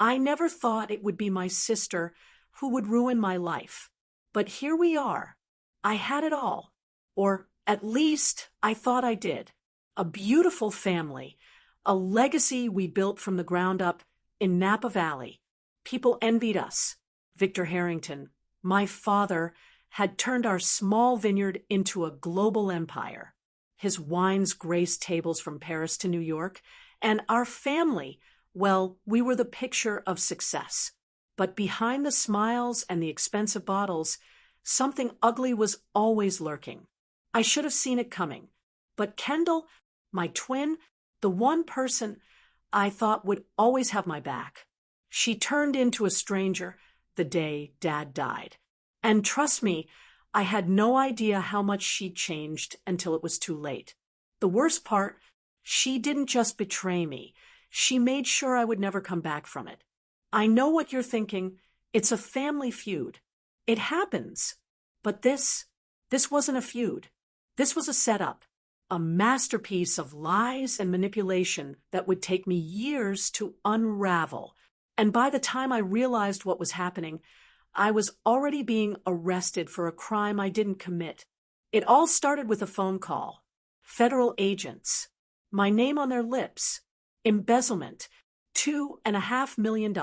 I never thought it would be my sister who would ruin my life. But here we are. I had it all. Or at least I thought I did. A beautiful family. A legacy we built from the ground up in Napa Valley. People envied us. Victor Harrington, my father, had turned our small vineyard into a global empire. His wines graced tables from Paris to New York, and our family, well, we were the picture of success. But behind the smiles and the expensive bottles, something ugly was always lurking. I should have seen it coming. But Kendall, my twin, the one person I thought would always have my back, she turned into a stranger the day Dad died. And trust me, I had no idea how much she'd changed until it was too late. The worst part, she didn't just betray me. She made sure I would never come back from it. I know what you're thinking. It's a family feud. It happens. But this wasn't a feud. This was a setup, a masterpiece of lies and manipulation that would take me years to unravel. And by the time I realized what was happening, I was already being arrested for a crime I didn't commit. It all started with a phone call. Federal agents. My name on their lips. Embezzlement. $2.5 million.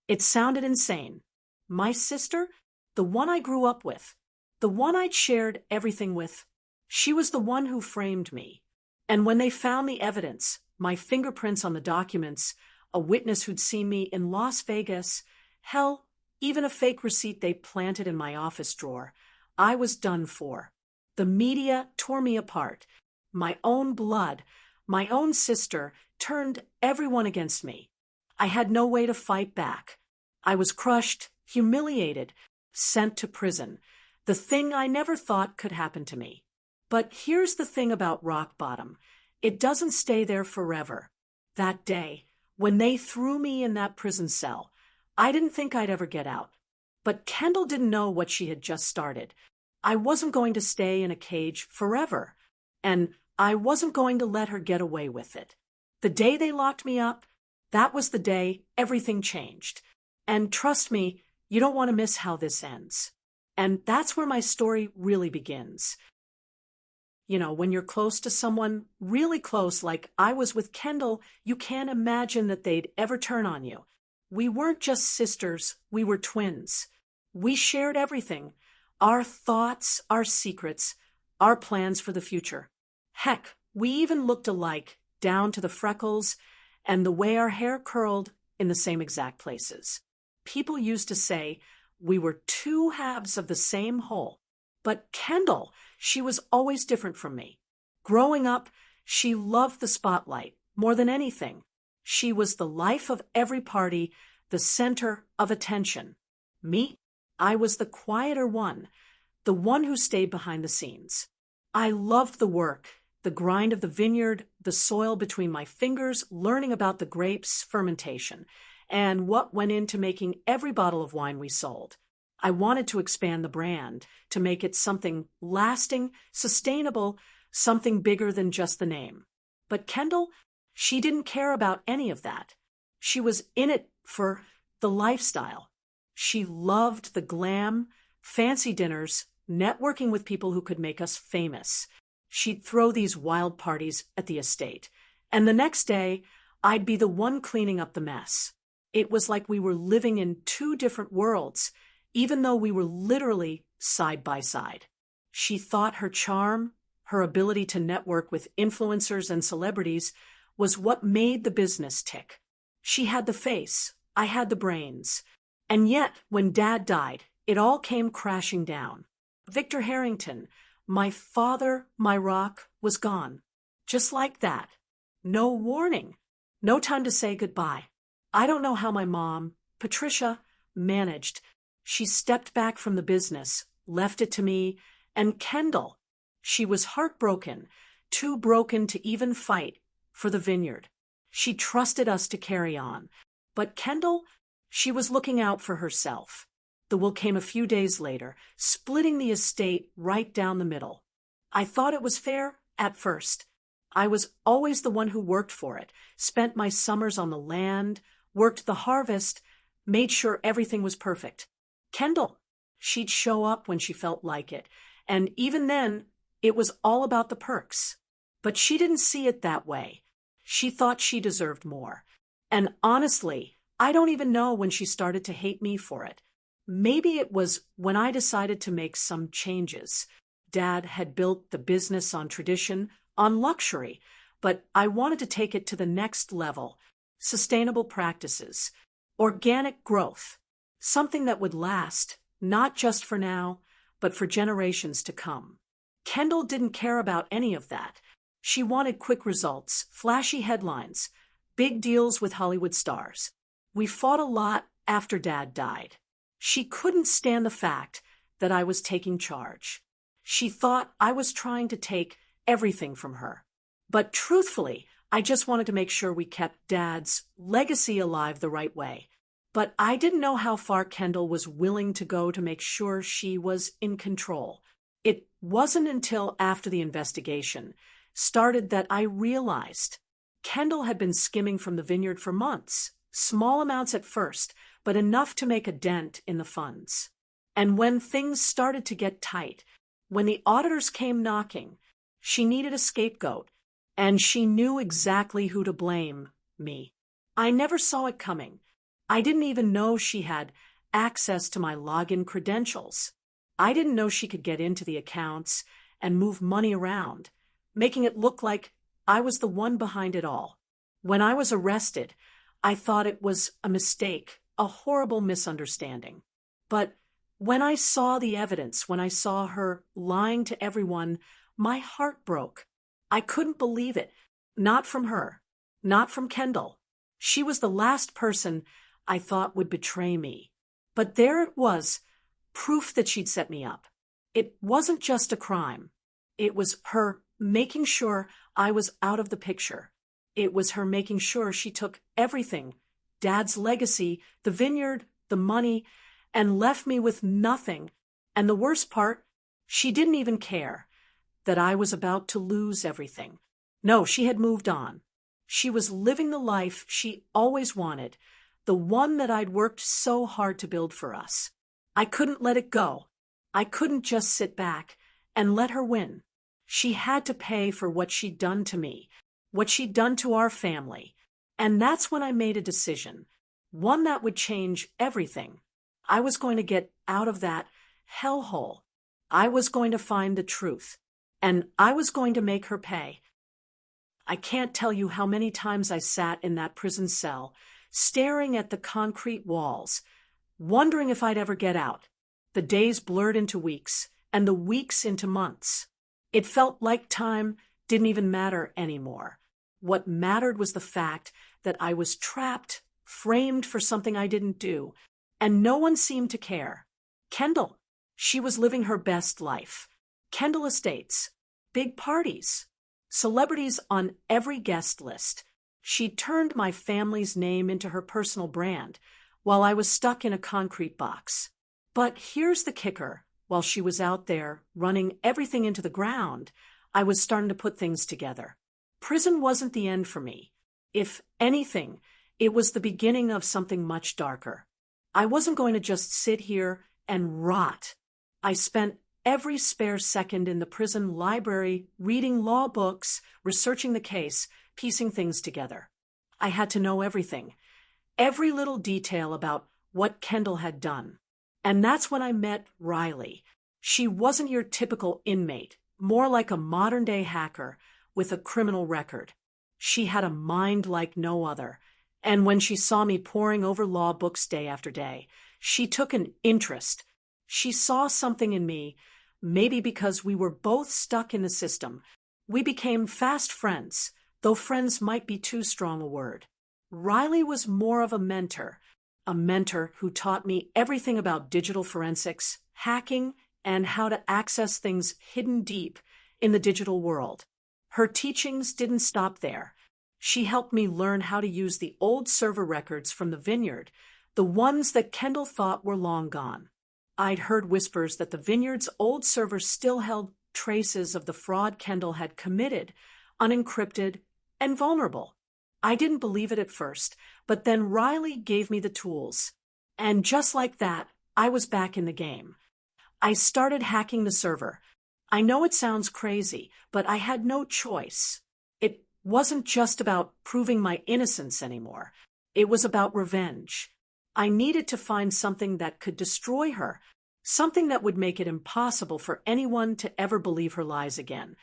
It sounded insane. My sister, the one I grew up with, the one I'd shared everything with, she was the one who framed me. And when they found the evidence, my fingerprints on the documents, a witness who'd seen me in Las Vegas, hell, even a fake receipt they planted in my office drawer, I was done for. The media tore me apart. My own blood, my own sister, turned everyone against me. I had no way to fight back. I was crushed, humiliated, sent to prison. The thing I never thought could happen to me. But here's the thing about rock bottom. It doesn't stay there forever. That day, when they threw me in that prison cell, I didn't think I'd ever get out. But Kendall didn't know what she had just started. I wasn't going to stay in a cage forever. And I wasn't going to let her get away with it. The day they locked me up, that was the day everything changed. And trust me, you don't want to miss how this ends. And that's where my story really begins. You know, when you're close to someone, really close, like I was with Kendall, you can't imagine that they'd ever turn on you. We weren't just sisters, we were twins. We shared everything. Our thoughts, our secrets, our plans for the future. Heck, we even looked alike, down to the freckles and the way our hair curled in the same exact places. People used to say we were two halves of the same whole. But Kendall, she was always different from me. Growing up, she loved the spotlight more than anything. She was the life of every party, the center of attention. Me, I was the quieter one, the one who stayed behind the scenes. I loved the work, the grind of the vineyard, the soil between my fingers, learning about the grapes, fermentation, and what went into making every bottle of wine we sold. I wanted to expand the brand, to make it something lasting, sustainable, something bigger than just the name. But Kendall, she didn't care about any of that. She was in it for the lifestyle. She loved the glam, fancy dinners, networking with people who could make us famous. She'd throw these wild parties at the estate. And the next day, I'd be the one cleaning up the mess. It was like we were living in two different worlds, even though we were literally side by side. She thought her charm, her ability to network with influencers and celebrities, was what made the business tick. She had the face, I had the brains. And yet, when Dad died, it all came crashing down. Victor Harrington, my father, my rock, was gone. Just like that. No warning. No time to say goodbye. I don't know how my mom, Patricia, managed. She stepped back from the business, left it to me, and Kendall. She was heartbroken, too broken to even fight for the vineyard. She trusted us to carry on. But Kendall, she was looking out for herself. The will came a few days later, splitting the estate right down the middle. I thought it was fair at first. I was always the one who worked for it, spent my summers on the land, worked the harvest, made sure everything was perfect. Kendall, she'd show up when she felt like it, and even then, it was all about the perks. But she didn't see it that way. She thought she deserved more. And honestly, I don't even know when she started to hate me for it. Maybe it was when I decided to make some changes. Dad had built the business on tradition, on luxury, but I wanted to take it to the next level. Sustainable practices, organic growth, something that would last, not just for now, but for generations to come. Kendall didn't care about any of that. She wanted quick results, flashy headlines, big deals with Hollywood stars. We fought a lot after Dad died. She couldn't stand the fact that I was taking charge. She thought I was trying to take everything from her. But truthfully, I just wanted to make sure we kept Dad's legacy alive the right way. But I didn't know how far Kendall was willing to go to make sure she was in control. It wasn't until after the investigation started that I realized Kendall had been skimming from the vineyard for months, small amounts at first, but enough to make a dent in the funds. And when things started to get tight, when the auditors came knocking, she needed a scapegoat, and she knew exactly who to blame: me. I never saw it coming. I didn't even know she had access to my login credentials. I didn't know she could get into the accounts and move money around, making it look like I was the one behind it all. When I was arrested, I thought it was a mistake, a horrible misunderstanding. But when I saw the evidence, when I saw her lying to everyone, my heart broke. I couldn't believe it. Not from her. Not from Kendall. She was the last person I thought would betray me. But there it was, proof that she'd set me up. It wasn't just a crime. It was her making sure I was out of the picture. It was her making sure she took everything, Dad's legacy, the vineyard, the money, and left me with nothing. And the worst part, she didn't even care that I was about to lose everything. No, she had moved on. She was living the life she always wanted, the one that I'd worked so hard to build for us. I couldn't let it go. I couldn't just sit back and let her win. She had to pay for what she'd done to me, what she'd done to our family. And that's when I made a decision, one that would change everything. I was going to get out of that hellhole. I was going to find the truth, and I was going to make her pay. I can't tell you how many times I sat in that prison cell, staring at the concrete walls, wondering if I'd ever get out. The days blurred into weeks, and the weeks into months. It felt like time didn't even matter anymore. What mattered was the fact that I was trapped, framed for something I didn't do, and no one seemed to care. Kendall, she was living her best life. Kendall Estates, big parties, celebrities on every guest list. She turned my family's name into her personal brand, while I was stuck in a concrete box. But here's the kicker. While she was out there running everything into the ground, I was starting to put things together. Prison wasn't the end for me. If anything, it was the beginning of something much darker. I wasn't going to just sit here and rot. I spent every spare second in the prison library reading law books, researching the case, piecing things together. I had to know everything, every little detail about what Kendall had done. And that's when I met Riley. She wasn't your typical inmate, more like a modern-day hacker with a criminal record. She had a mind like no other, and when she saw me poring over law books day after day, she took an interest. She saw something in me, maybe because we were both stuck in the system. We became fast friends, though friends might be too strong a word. Riley was more of a mentor who taught me everything about digital forensics, hacking, and how to access things hidden deep in the digital world. Her teachings didn't stop there. She helped me learn how to use the old server records from the vineyard, the ones that Kendall thought were long gone. I'd heard whispers that the vineyard's old servers still held traces of the fraud Kendall had committed, unencrypted and vulnerable. I didn't believe it at first, but then Riley gave me the tools. And just like that, I was back in the game. I started hacking the server. I know it sounds crazy, but I had no choice. It wasn't just about proving my innocence anymore. It was about revenge. I needed to find something that could destroy her, something that would make it impossible for anyone to ever believe her lies again.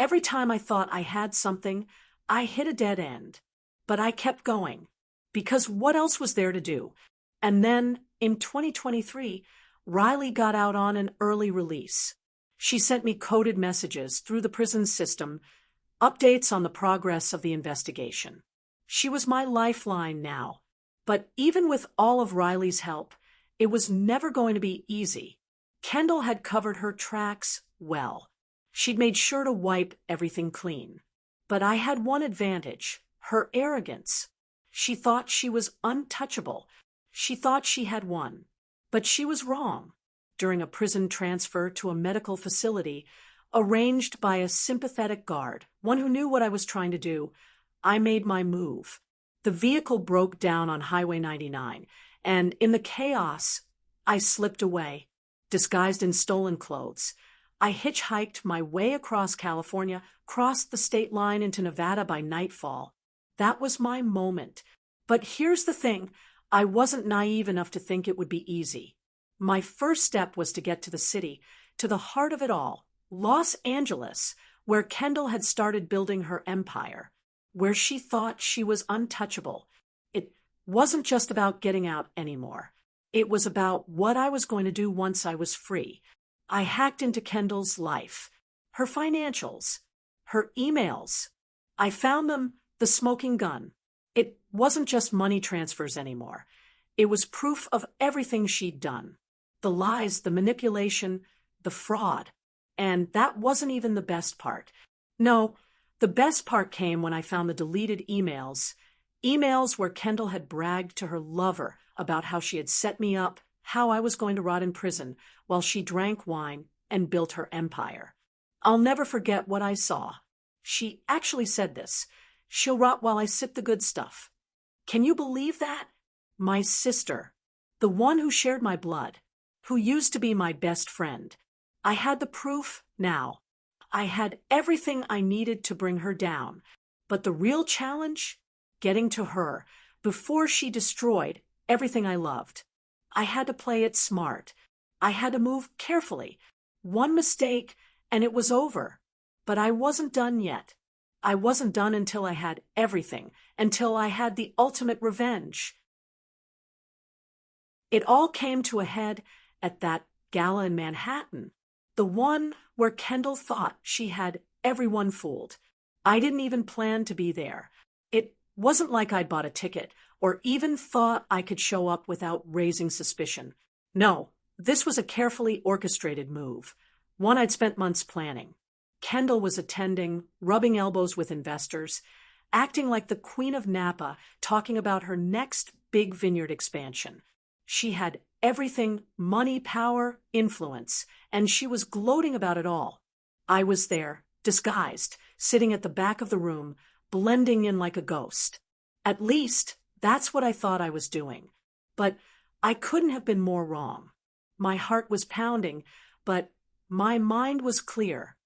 Every time I thought I had something, I hit a dead end. But I kept going. Because what else was there to do? And then, in 2023, Riley got out on an early release. She sent me coded messages through the prison system, updates on the progress of the investigation. She was my lifeline now. But even with all of Riley's help, it was never going to be easy. Kendall had covered her tracks well. She'd made sure to wipe everything clean. But I had one advantage, her arrogance. She thought she was untouchable. She thought she had won. But she was wrong. During a prison transfer to a medical facility, arranged by a sympathetic guard, one who knew what I was trying to do, I made my move. The vehicle broke down on Highway 99, and in the chaos, I slipped away, disguised in stolen clothes. I hitchhiked my way across California, crossed the state line into Nevada by nightfall. That was my moment. But here's the thing, I wasn't naive enough to think it would be easy. My first step was to get to the city, to the heart of it all, Los Angeles, where Kendall had started building her empire, where she thought she was untouchable. It wasn't just about getting out anymore. It was about what I was going to do once I was free. I hacked into Kendall's life, her financials, her emails. I found them, the smoking gun. It wasn't just money transfers anymore. It was proof of everything she'd done. The lies, the manipulation, the fraud. And that wasn't even the best part. No, the best part came when I found the deleted emails. Emails where Kendall had bragged to her lover about how she had set me up, how I was going to rot in prison while she drank wine and built her empire. I'll never forget what I saw. She actually said this. She'll rot while I sip the good stuff. Can you believe that? My sister, the one who shared my blood, who used to be my best friend. I had the proof now. I had everything I needed to bring her down. But the real challenge? Getting to her before she destroyed everything I loved. I had to play it smart. I had to move carefully. One mistake, and it was over. But I wasn't done yet. I wasn't done until I had everything, until I had the ultimate revenge. It all came to a head at that gala in Manhattan, the one where Kendall thought she had everyone fooled. I didn't even plan to be there. It wasn't like I'd bought a ticket or even thought I could show up without raising suspicion. No, this was a carefully orchestrated move, one I'd spent months planning. Kendall was attending, rubbing elbows with investors, acting like the Queen of Napa, talking about her next big vineyard expansion. She had everything, money, power, influence, and she was gloating about it all. I was there, disguised, sitting at the back of the room, blending in like a ghost. At least, that's what I thought I was doing. But I couldn't have been more wrong. My heart was pounding, but my mind was clear.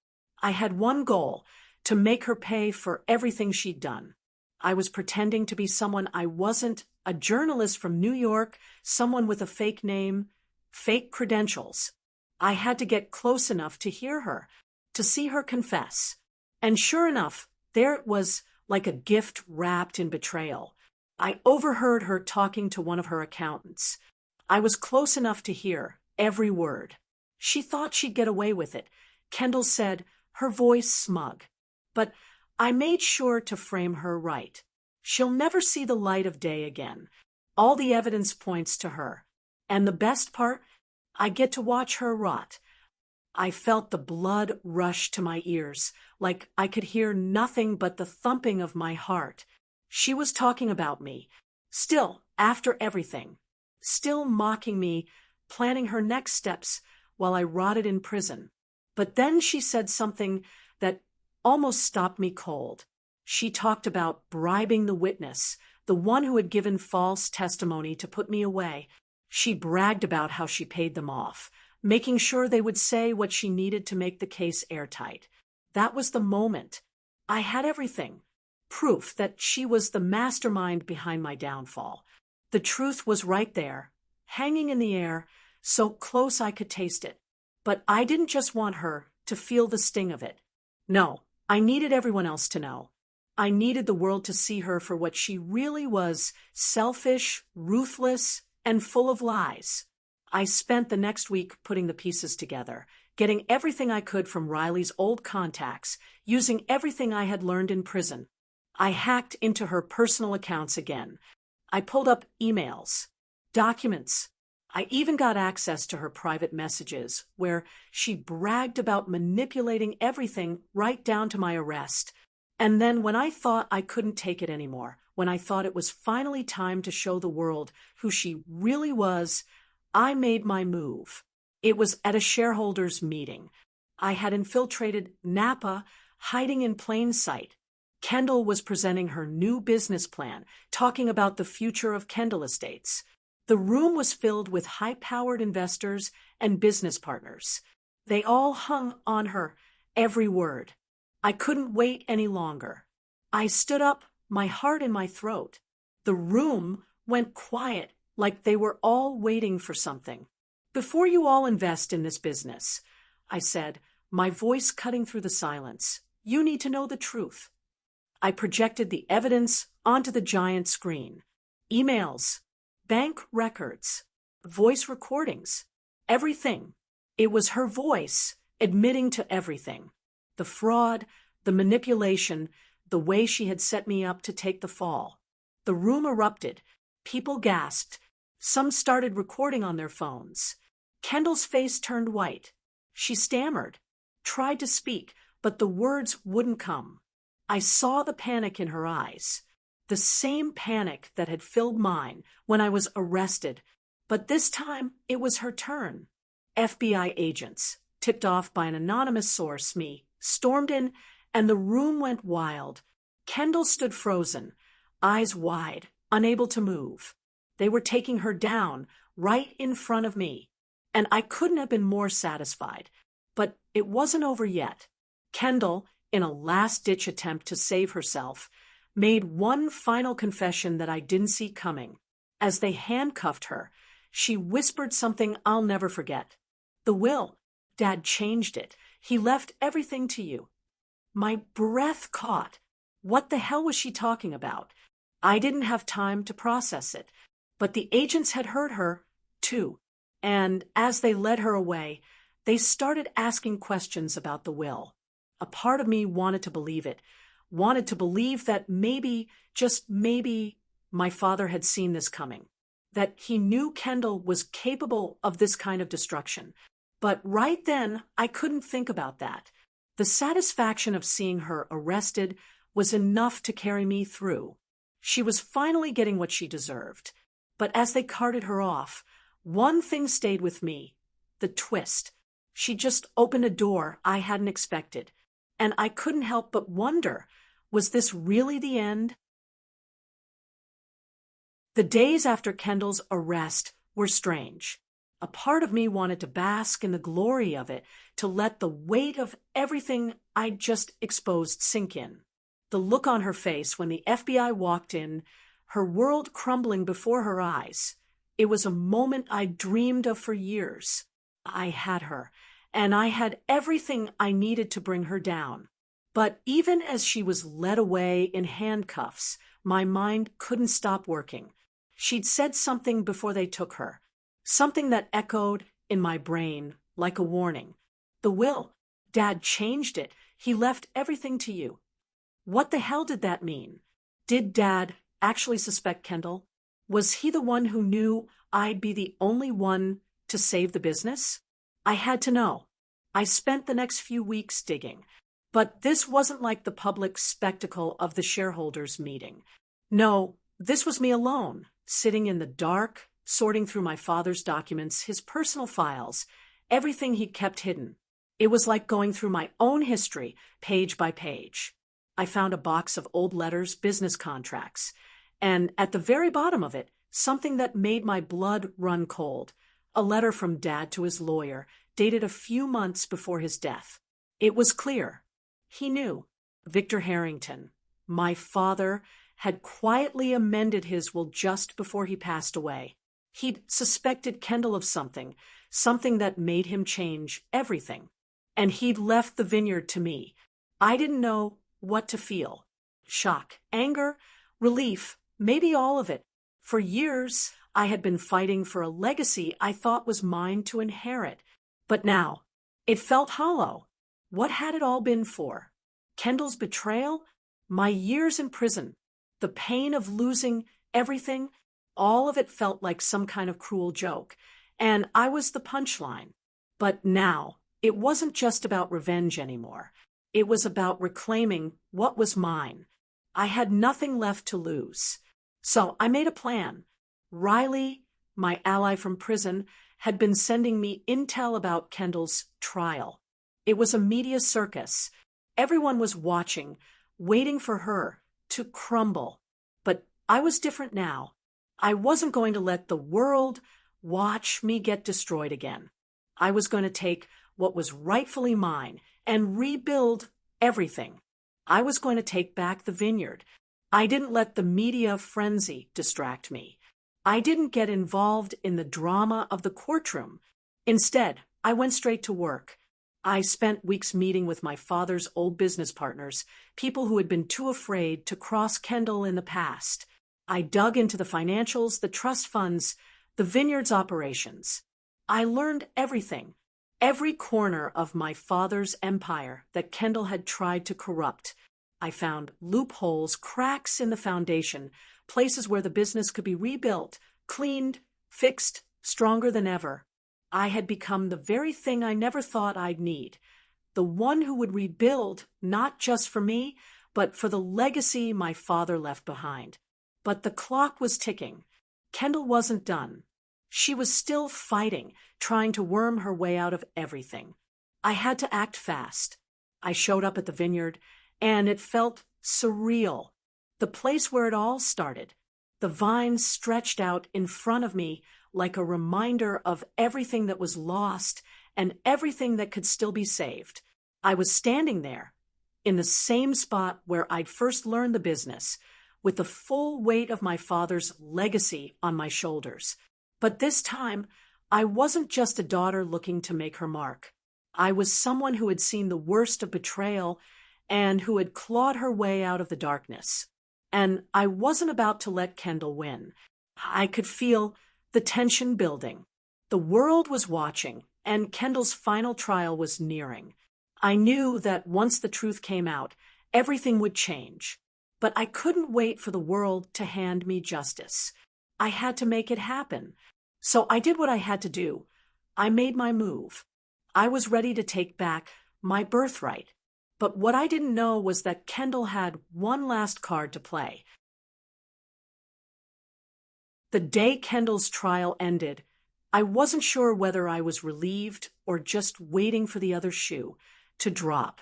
I had one goal, to make her pay for everything she'd done. I was pretending to be someone I wasn't, a journalist from New York, someone with a fake name, fake credentials. I had to get close enough to hear her, to see her confess. And sure enough, there it was, like a gift wrapped in betrayal. I overheard her talking to one of her accountants. I was close enough to hear every word. She thought she'd get away with it. Kendall said, her voice smug. But I made sure to frame her right. She'll never see the light of day again. All the evidence points to her. And the best part, I get to watch her rot. I felt the blood rush to my ears, like I could hear nothing but the thumping of my heart. She was talking about me, still, after everything, still mocking me, planning her next steps while I rotted in prison. But then she said something that almost stopped me cold. She talked about bribing the witness, the one who had given false testimony to put me away. She bragged about how she paid them off, making sure they would say what she needed to make the case airtight. That was the moment. I had everything. Proof that she was the mastermind behind my downfall. The truth was right there, hanging in the air, so close I could taste it. But I didn't just want her to feel the sting of it. No, I needed everyone else to know. I needed the world to see her for what she really was: selfish, ruthless, and full of lies. I spent the next week putting the pieces together, getting everything I could from Riley's old contacts, using everything I had learned in prison. I hacked into her personal accounts again. I pulled up emails, documents. I even got access to her private messages, where she bragged about manipulating everything right down to my arrest. And then when I thought I couldn't take it anymore, when I thought it was finally time to show the world who she really was, I made my move. It was at a shareholders' meeting. I had infiltrated Napa, hiding in plain sight. Kendall was presenting her new business plan, talking about the future of Kendall Estates. The room was filled with high-powered investors and business partners. They all hung on her every word. I couldn't wait any longer. I stood up, my heart in my throat. The room went quiet, like they were all waiting for something. "Before you all invest in this business," I said, my voice cutting through the silence, "you need to know the truth." I projected the evidence onto the giant screen. Emails, bank records, voice recordings, everything. It was her voice admitting to everything. The fraud, the manipulation, the way she had set me up to take the fall. The room erupted. People gasped. Some started recording on their phones. Kendall's face turned white. She stammered, tried to speak, but the words wouldn't come. I saw the panic in her eyes. The same panic that had filled mine when I was arrested. But this time, it was her turn. FBI agents, tipped off by an anonymous source, stormed in, and the room went wild. Kendall stood frozen, eyes wide, unable to move. They were taking her down, right in front of me. And I couldn't have been more satisfied. But it wasn't over yet. Kendall, in a last-ditch attempt to save herself, made one final confession that I didn't see coming. As they handcuffed her, she whispered something I'll never forget. "The will. Dad changed it. He left everything to you." My breath caught. What the hell was she talking about? I didn't have time to process it. But the agents had heard her, too. And as they led her away, they started asking questions about the will. A part of me wanted to believe it, wanted to believe that maybe, just maybe, my father had seen this coming, that he knew Kendall was capable of this kind of destruction. But right then, I couldn't think about that. The satisfaction of seeing her arrested was enough to carry me through. She was finally getting what she deserved. But as they carted her off, one thing stayed with me: the twist. She just opened a door I hadn't expected. And I couldn't help but wonder, was this really the end? The days after Kendall's arrest were strange. A part of me wanted to bask in the glory of it, to let the weight of everything I'd just exposed sink in. The look on her face when the FBI walked in, her world crumbling before her eyes. It was a moment I'd dreamed of for years. I had her, and I had everything I needed to bring her down. But even as she was led away in handcuffs, my mind couldn't stop working. She'd said something before they took her, something that echoed in my brain like a warning. "The will. Dad changed it. He left everything to you." What the hell did that mean? Did Dad actually suspect Kendall? Was he the one who knew I'd be the only one to save the business? I had to know. I spent the next few weeks digging. But this wasn't like the public spectacle of the shareholders' meeting. No, this was me alone, sitting in the dark, sorting through my father's documents, his personal files, everything he'd kept hidden. It was like going through my own history, page by page. I found a box of old letters, business contracts, and at the very bottom of it, something that made my blood run cold. A letter from Dad to his lawyer, dated a few months before his death. It was clear. He knew. Victor Harrington, my father, had quietly amended his will just before he passed away. He'd suspected Kendall of something, something that made him change everything. And he'd left the vineyard to me. I didn't know what to feel. Shock, anger, relief, maybe all of it. For years, I had been fighting for a legacy I thought was mine to inherit. But now, it felt hollow. What had it all been for? Kendall's betrayal? My years in prison? The pain of losing everything? All of it felt like some kind of cruel joke. And I was the punchline. But now, it wasn't just about revenge anymore. It was about reclaiming what was mine. I had nothing left to lose. So I made a plan. Riley, my ally from prison, had been sending me intel about Kendall's trial. It was a media circus. Everyone was watching, waiting for her to crumble. But I was different now. I wasn't going to let the world watch me get destroyed again. I was going to take what was rightfully mine and rebuild everything. I was going to take back the vineyard. I didn't let the media frenzy distract me. I didn't get involved in the drama of the courtroom. Instead, I went straight to work. I spent weeks meeting with my father's old business partners, people who had been too afraid to cross Kendall in the past. I dug into the financials, the trust funds, the vineyard's operations. I learned everything, every corner of my father's empire that Kendall had tried to corrupt. I found loopholes, cracks in the foundation, places where the business could be rebuilt, cleaned, fixed, stronger than ever. I had become the very thing I never thought I'd need, the one who would rebuild not just for me, but for the legacy my father left behind. But the clock was ticking. Kendall wasn't done. She was still fighting, trying to worm her way out of everything. I had to act fast. I showed up at the vineyard, and it felt surreal. The place where it all started. The vines stretched out in front of me like a reminder of everything that was lost and everything that could still be saved. I was standing there, in the same spot where I'd first learned the business, with the full weight of my father's legacy on my shoulders. But this time, I wasn't just a daughter looking to make her mark. I was someone who had seen the worst of betrayal and who had clawed her way out of the darkness. And I wasn't about to let Kendall win. I could feel the tension building. The world was watching, and Kendall's final trial was nearing. I knew that once the truth came out, everything would change. But I couldn't wait for the world to hand me justice. I had to make it happen. So I did what I had to do. I made my move. I was ready to take back my birthright. But what I didn't know was that Kendall had one last card to play. The day Kendall's trial ended, I wasn't sure whether I was relieved or just waiting for the other shoe to drop.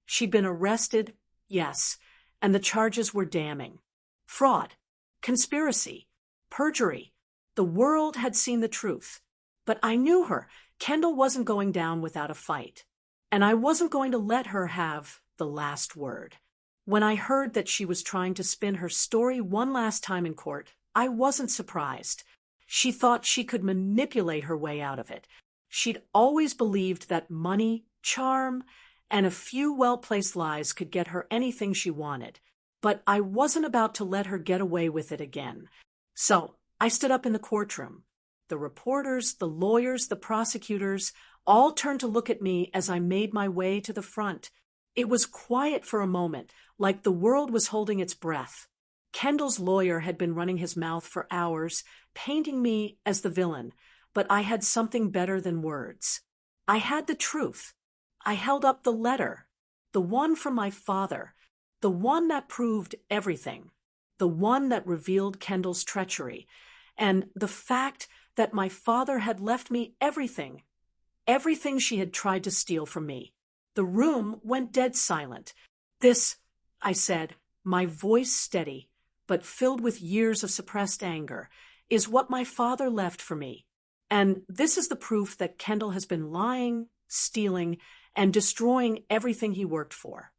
She'd been arrested, yes, and the charges were damning. Fraud, conspiracy, perjury. The world had seen the truth. But I knew her. Kendall wasn't going down without a fight. And I wasn't going to let her have the last word. When I heard that she was trying to spin her story one last time in court, I wasn't surprised. She thought she could manipulate her way out of it. She'd always believed that money, charm, and a few well-placed lies could get her anything she wanted. But I wasn't about to let her get away with it again. So I stood up in the courtroom. The reporters, the lawyers, the prosecutors all turned to look at me as I made my way to the front. It was quiet for a moment, like the world was holding its breath. Kendall's lawyer had been running his mouth for hours, painting me as the villain, but I had something better than words. I had the truth. I held up the letter, the one from my father, the one that proved everything, the one that revealed Kendall's treachery, and the fact that my father had left me everything she had tried to steal from me. The room went dead silent. This I said, my voice steady, but filled with years of suppressed anger, is what my father left for me. And this is the proof that Kendall has been lying, stealing, and destroying everything he worked for.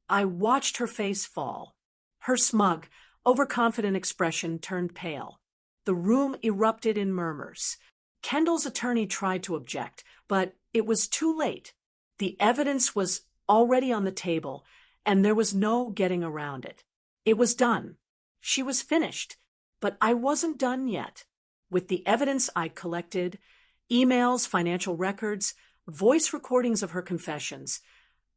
I watched her face fall. Her smug, overconfident expression turned pale. The room erupted in murmurs. Kendall's attorney tried to object, but it was too late. The evidence was already on the table, and there was no getting around it. It was done. She was finished, but I wasn't done yet. With the evidence I'd collected, emails, financial records, voice recordings of her confessions,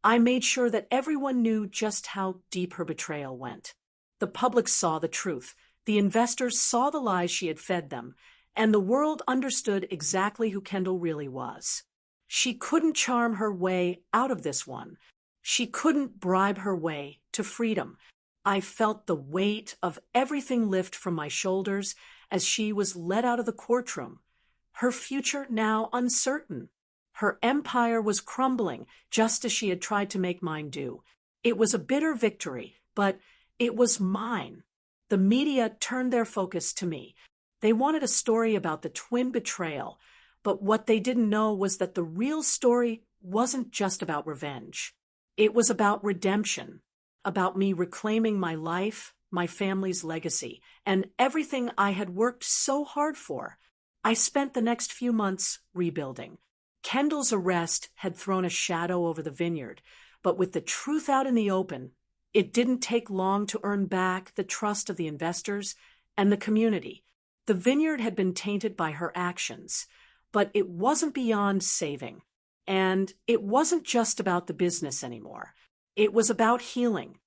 I made sure that everyone knew just how deep her betrayal went. The public saw the truth, the investors saw the lies she had fed them, and the world understood exactly who Kendall really was. She couldn't charm her way out of this one. She couldn't bribe her way to freedom. I felt the weight of everything lift from my shoulders as she was led out of the courtroom. Her future now uncertain. Her empire was crumbling, just as she had tried to make mine do. It was a bitter victory, but it was mine. The media turned their focus to me. They wanted a story about the twin betrayal, but what they didn't know was that the real story wasn't just about revenge. It was about redemption, about me reclaiming my life, my family's legacy, and everything I had worked so hard for. I spent the next few months rebuilding. Kendall's arrest had thrown a shadow over the vineyard, but with the truth out in the open, it didn't take long to earn back the trust of the investors and the community. The vineyard had been tainted by her actions, but it wasn't beyond saving. And it wasn't just about the business anymore. It was about healing.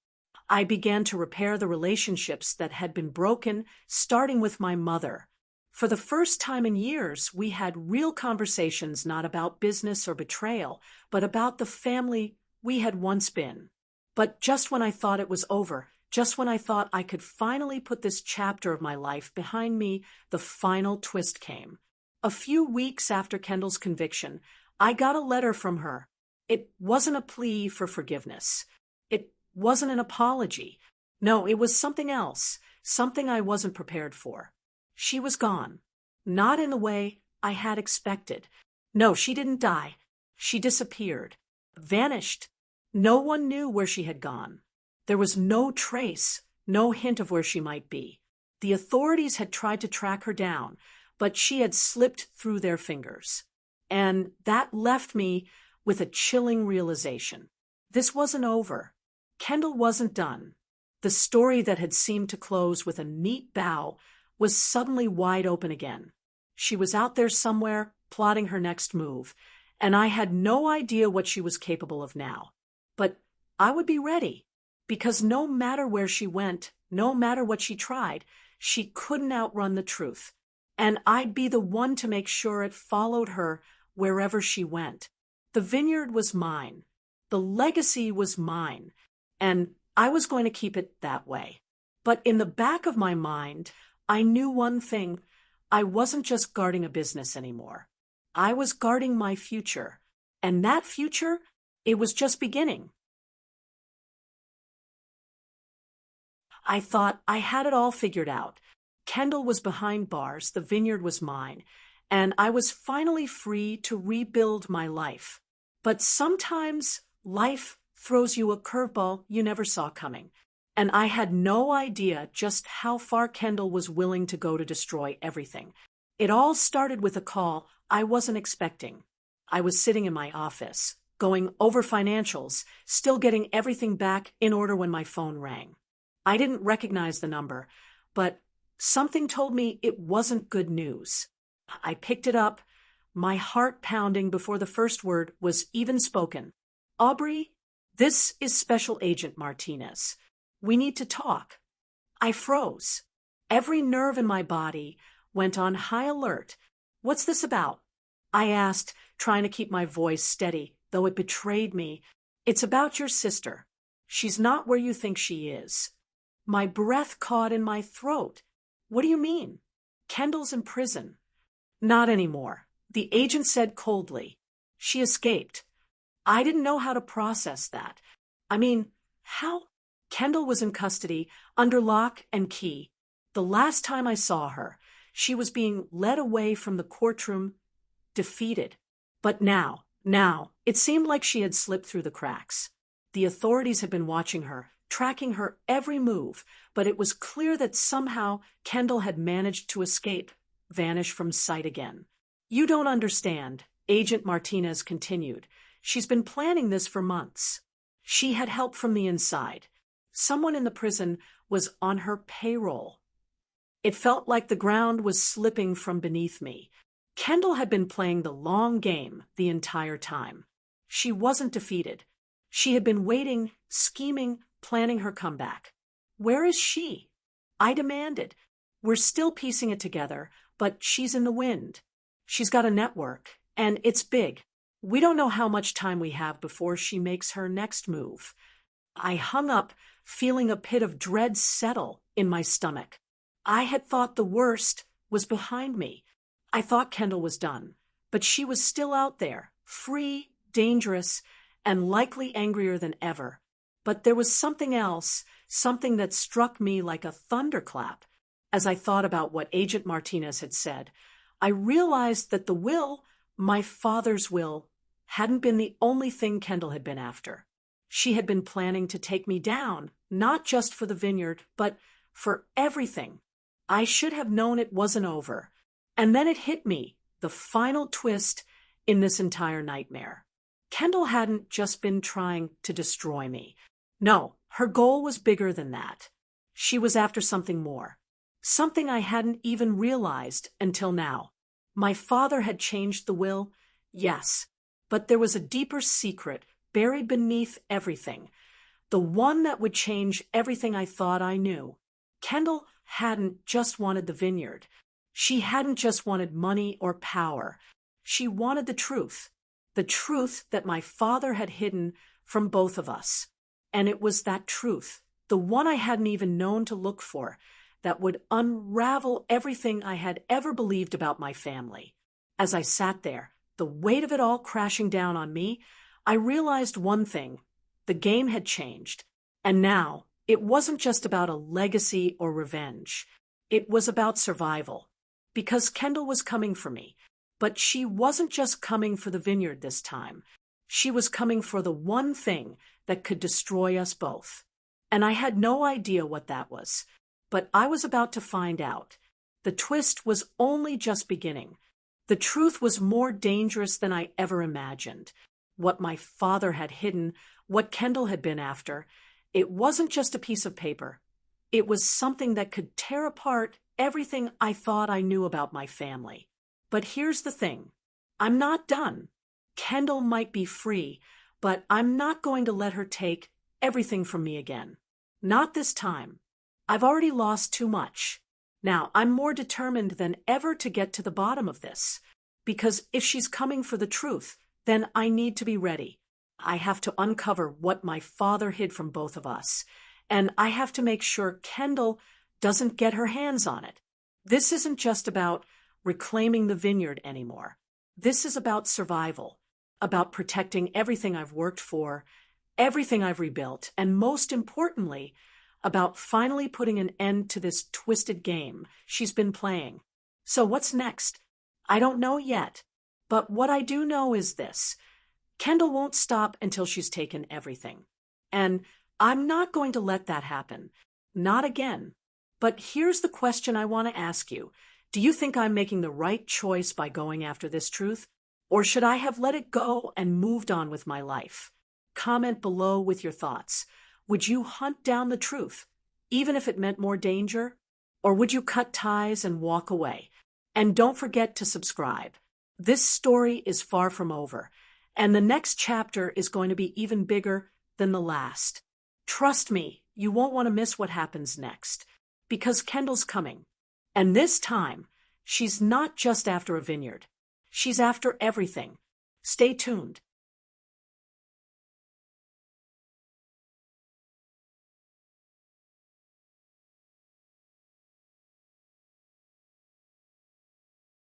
I began to repair the relationships that had been broken, starting with my mother. For the first time in years, we had real conversations not about business or betrayal, but about the family we had once been. But just when I thought it was over, just when I thought I could finally put this chapter of my life behind me, the final twist came. A few weeks after Kendall's conviction, I got a letter from her. It wasn't a plea for forgiveness. It wasn't an apology. No, it was something else, something I wasn't prepared for. She was gone. Not in the way I had expected. No, she didn't die. She disappeared. Vanished. No one knew where she had gone. There was no trace, no hint of where she might be. The authorities had tried to track her down, but she had slipped through their fingers. And that left me with a chilling realization. This wasn't over. Kendall wasn't done. The story that had seemed to close with a neat bow was suddenly wide open again. She was out there somewhere, plotting her next move, and I had no idea what she was capable of now. But I would be ready, because no matter where she went, no matter what she tried, she couldn't outrun the truth. And I'd be the one to make sure it followed her wherever she went. The vineyard was mine. The legacy was mine. And I was going to keep it that way. But in the back of my mind, I knew one thing. I wasn't just guarding a business anymore. I was guarding my future. And that future, it was just beginning. I thought I had it all figured out. Kendall was behind bars, the vineyard was mine, and I was finally free to rebuild my life. But sometimes life throws you a curveball you never saw coming. And I had no idea just how far Kendall was willing to go to destroy everything. It all started with a call I wasn't expecting. I was sitting in my office, going over financials, still getting everything back in order when my phone rang. I didn't recognize the number, but something told me it wasn't good news. I picked it up, my heart pounding before the first word was even spoken. "Aubrey, this is Special Agent Martinez. We need to talk." I froze. Every nerve in my body went on high alert. "What's this about?" I asked, trying to keep my voice steady, though it betrayed me. "It's about your sister. She's not where you think she is." My breath caught in my throat. "What do you mean?" "Kendall's in prison." "Not anymore," the agent said coldly. "She escaped." I didn't know how to process that. I mean, how Kendall was in custody, under lock and key. The last time I saw her, she was being led away from the courtroom, defeated. But now, it seemed like she had slipped through the cracks. The authorities had been watching her, tracking her every move, but it was clear that somehow Kendall had managed to escape, vanish from sight again. You don't understand, Agent Martinez continued. She's been planning this for months. She had help from the inside. Someone in the prison was on her payroll. It felt like the ground was slipping from beneath me. Kendall had been playing the long game the entire time. She wasn't defeated. She had been waiting, scheming, planning her comeback. Where is she? I demanded. We're still piecing it together, but she's in the wind. She's got a network, and it's big. We don't know how much time we have before she makes her next move. I hung up, feeling a pit of dread settle in my stomach. I had thought the worst was behind me. I thought Kendall was done, but she was still out there, free, dangerous, and likely angrier than ever. But there was something else, something that struck me like a thunderclap. As I thought about what Agent Martinez had said, I realized that the will, my father's will, hadn't been the only thing Kendall had been after. She had been planning to take me down, not just for the vineyard, but for everything. I should have known it wasn't over. And then it hit me, the final twist in this entire nightmare. Kendall hadn't just been trying to destroy me. No, her goal was bigger than that. She was after something more. Something I hadn't even realized until now. My father had changed the will, yes, but there was a deeper secret buried beneath everything. The one that would change everything I thought I knew. Kendall hadn't just wanted the vineyard. She hadn't just wanted money or power. She wanted the truth that my father had hidden from both of us. And it was that truth, the one I hadn't even known to look for, that would unravel everything I had ever believed about my family. As I sat there, the weight of it all crashing down on me, I realized one thing. The game had changed. And now, it wasn't just about a legacy or revenge. It was about survival. Because Kendall was coming for me. But she wasn't just coming for the vineyard this time. She was coming for the one thing that could destroy us both. And I had no idea what that was. But I was about to find out. The twist was only just beginning. The truth was more dangerous than I ever imagined. What my father had hidden, what Kendall had been after, it wasn't just a piece of paper. It was something that could tear apart everything I thought I knew about my family. But here's the thing. I'm not done. Kendall might be free, but I'm not going to let her take everything from me again. Not this time. I've already lost too much. Now, I'm more determined than ever to get to the bottom of this. Because if she's coming for the truth, then I need to be ready. I have to uncover what my father hid from both of us. And I have to make sure Kendall doesn't get her hands on it. This isn't just about reclaiming the vineyard anymore. This is about survival, about protecting everything I've worked for, everything I've rebuilt, and most importantly, about finally putting an end to this twisted game she's been playing. So what's next? I don't know yet. But what I do know is this. Kendall won't stop until she's taken everything. And I'm not going to let that happen. Not again. But here's the question I want to ask you. Do you think I'm making the right choice by going after this truth? Or should I have let it go and moved on with my life? Comment below with your thoughts. Would you hunt down the truth, even if it meant more danger? Or would you cut ties and walk away? And don't forget to subscribe. This story is far from over, and the next chapter is going to be even bigger than the last. Trust me, you won't want to miss what happens next, because Kendall's coming. And this time, she's not just after a vineyard. She's after everything. Stay tuned.